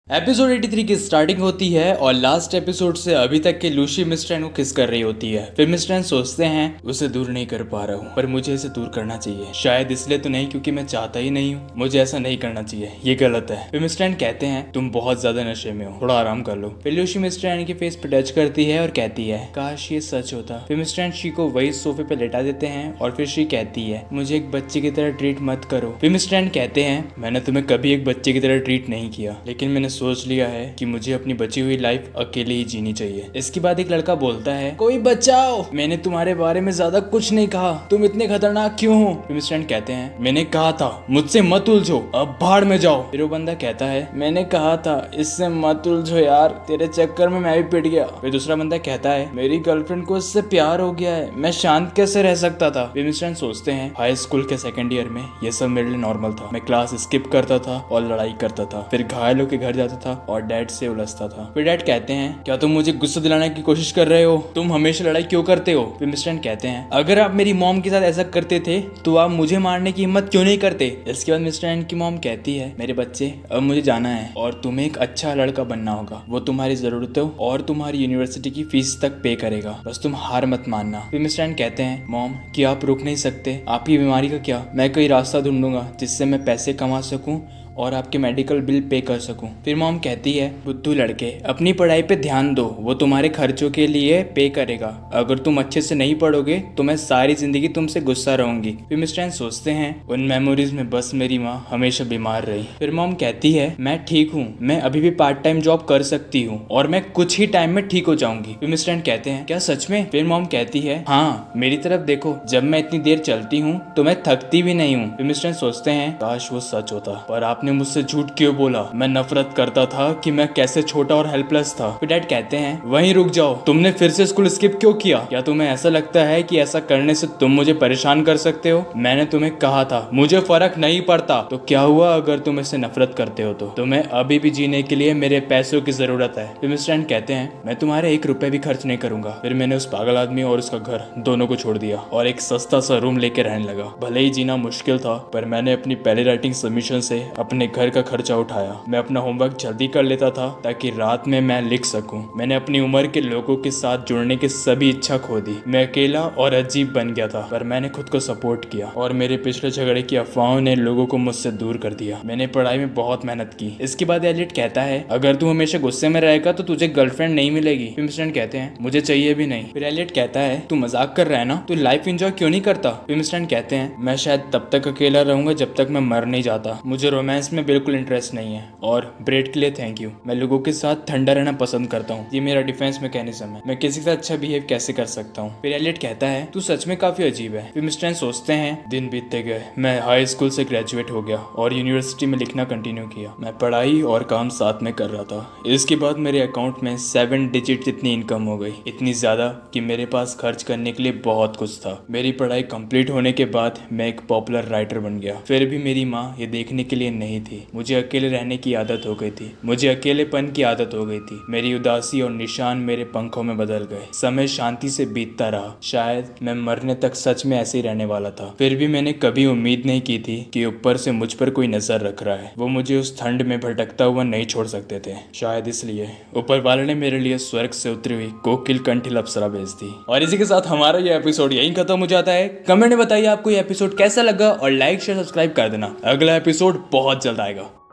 Episode 83 की starting होती है और लास्ट एपिसोड से अभी तक के लूसी मिस्टर को किस कर रही होती है। फिर मिस्टर सोचते हैं उसे दूर नहीं कर पा रहा हूँ, पर मुझे इसे दूर करना चाहिए। शायद इसलिए तो नहीं क्योंकि मैं चाहता ही नहीं हूँ, मुझे ऐसा नहीं करना चाहिए, ये गलत है। फिर मिस्टर कहते हैं तुम बहुत ज्यादा नशे में हो, थोड़ा आराम कर लो। फिर लूसी मिस्टर के फेस पे टच करती है और कहती है काश ये सच होता। फिर मिस्टर शी को वही सोफे पे लेटा देते हैं और फिर शी कहती है मुझे एक बच्चे की तरह ट्रीट मत करो। फिर मिस्टर कहते हैं मैंने तुम्हें कभी एक बच्चे की तरह ट्रीट नहीं किया, लेकिन मैंने सोच लिया है कि मुझे अपनी बची हुई लाइफ अकेले ही जीनी चाहिए। इसके बाद एक लड़का बोलता है कोई बचाओ, मैंने तुम्हारे बारे में ज्यादा कुछ नहीं कहा, तुम इतने खतरनाक क्यों हो। फिर मिस्टर कहते हैं मैंने कहा था मुझसे मत उलझो, अब भाड़ में जाओ। फिर वो बंदा कहता है मैंने कहा था इससे मत उलझो यार, तेरे चक्कर में मैं भी पिट गया। फिर दूसरा बंदा कहता है मेरी गर्लफ्रेंड को इससे प्यार हो गया है, मैं शांत कैसे रह सकता था। फिर मिस्टर सोचते हैं हाई स्कूल के सेकेंड ईयर में ये सब मेरे लिए नॉर्मल था, मैं क्लास स्किप करता था और लड़ाई करता था, फिर घायलों के घर जाता था और डैड से उलझता था। फिर डैड कहते हैं क्या तुम मुझे गुस्सा दिलाने की कोशिश कर रहे हो, तुम हमेशा लड़ाई क्यों करते हो। फिर मिस्टर कहते हैं अगर आप मेरी मॉम के साथ ऐसा करते थे तो आप मुझे मारने की हिम्मत क्यों नहीं करते। इसके बाद मिस्टर की मॉम कहती है मेरे बच्चे अब मुझे जाना है और तुम्हें एक अच्छा लड़का बनना होगा, वो तुम्हारी जरूरतों और तुम्हारी यूनिवर्सिटी की फीस तक पे करेगा, बस तुम हार मत मानना। फिर मिस्टर कहते हैं मॉम कि आप रुक नहीं सकते, आपकी बीमारी का क्या, मैं कोई रास्ता ढूंढूंगा जिससे मैं पैसे कमा सकूं और आपके मेडिकल बिल पे कर सकूं। फिर मॉम कहती है बुद्धू लड़के अपनी पढ़ाई पे ध्यान दो, वो तुम्हारे खर्चों के लिए पे करेगा, अगर तुम अच्छे से नहीं पढ़ोगे तो मैं सारी जिंदगी तुमसे गुस्सा रहूंगी। फिर मिस्टर सोचते हैं उन मेमोरीज में बस मेरी माँ हमेशा बीमार रही। फिर मॉम कहती है मैं ठीक हूँ, मैं अभी भी पार्ट टाइम जॉब कर सकती हूँ और मैं कुछ ही टाइम में ठीक हो जाऊंगी। फिर मिस्टर कहते हैं क्या सच में। फिर मॉम कहती है हाँ मेरी तरफ देखो, जब मैं इतनी देर चलती हूँ तो मैं थकती भी नहीं हूँ। फिर मिस्टर सोचते हैं काश वो सच होता, पर आपने मुझसे झूठ क्यों बोला, मैं नफरत करता था कि मैं कैसे छोटा और हेल्पलेस था। फिर डैड कहते हैं वहीं रुक जाओ, तुमने फिर से स्कूल स्किप क्यों किया, क्या तुम्हें ऐसा लगता है कि ऐसा करने से तुम मुझे परेशान कर सकते हो। मैंने तुम्हें कहा था मुझे फर्क नहीं पड़ता, तो क्या हुआ अगर तुम इससे नफरत करते हो तो तुम्हें अभी भी जीने के लिए मेरे पैसों की जरूरत है। फिर मिस्टर कहते हैं मैं तुम्हारे 1 रुपए भी खर्च नहीं करूंगा। फिर मैंने उस पागल आदमी और उसका घर दोनों को छोड़ दिया और एक सस्ता सा रूम लेके रहने लगा। भले ही जीना मुश्किल था, पर मैंने अपनी पहली राइटिंग सबमिशन से अपने घर का खर्चा उठाया। मैं अपना होमवर्क जल्दी कर लेता था ताकि रात में मैं लिख सकूं। मैंने अपनी उम्र के लोगों के साथ जुड़ने की सभी इच्छा खो दी। मैं अकेला और अजीब बन गया था, पर मैंने खुद को सपोर्ट किया और मेरे पिछले झगड़े की अफवाहों ने लोगों को मुझसे दूर कर दिया। मैंने पढ़ाई में बहुत मेहनत की। इसके बाद एलियट कहता है अगर तू हमेशा गुस्से में रहेगा तो तुझे गर्लफ्रेंड नहीं मिलेगी। फिर मिस्टर कहते हैं मुझे चाहिए भी नहीं। फिर एलियट कहता है तू मजाक कर रहा है ना, तू लाइफ एंजॉय क्यों नहीं करता। फिर मिस्टर कहते हैं मैं शायद तब तक अकेला रहूंगा जब तक मैं मर नहीं जाता, मुझे रोमांस में बिल्कुल इंटरेस्ट नहीं है और ब्रेड के लिए थैंक यू, मैं लोगों के साथ ठंडा रहना पसंद करता हूँ, ये मेरा डिफेंस मैकेनिज्म है, मैं किसी के साथ अच्छा बिहेव कैसे कर सकता हूँ। फिर एलियट कहता है तू सच में काफी अजीब है। फिर मिस्टर सोचते हैं दिन बीतते गए, मैं हाई स्कूल से ग्रेजुएट हो गया और यूनिवर्सिटी में लिखना कंटिन्यू किया। मैं पढ़ाई और काम साथ में कर रहा था। इसके बाद मेरे अकाउंट में 7 डिजिट जितनी इनकम हो गई, इतनी ज्यादा कि मेरे पास खर्च करने के लिए बहुत कुछ था। मेरी पढ़ाई कंप्लीट होने के बाद मैं एक पॉपुलर राइटर बन गया। फिर भी मेरी माँ ये देखने के लिए नहीं थी, मुझे अकेले रहने की आदत हो गई थी, मुझे अकेलेपन की आदत हो गई थी। मेरी उदासी और निशान मेरे पंखों में बदल गए। समय शांति से बीतता रहा, शायद मैं मरने तक सच में ऐसे ही रहने वाला था। फिर भी मैंने कभी उम्मीद नहीं की थी कि ऊपर से मुझ पर कोई नजर रख रहा है, वो मुझे उस ठंड में भटकता हुआ नहीं छोड़ सकते थे। शायद इसलिए ऊपर वाले ने मेरे लिए स्वर्ग से उतरी हुई कोकिल कंठिल अप्सरा भेज दी। और इसी के साथ हमारा ये एपिसोड यहीं खत्म हो जाता है। कमेंट में बताइए आपको ये एपिसोड कैसा लगा और लाइक शेयर सब्सक्राइब कर देना, अगला एपिसोड बहुत जल्द आएगा।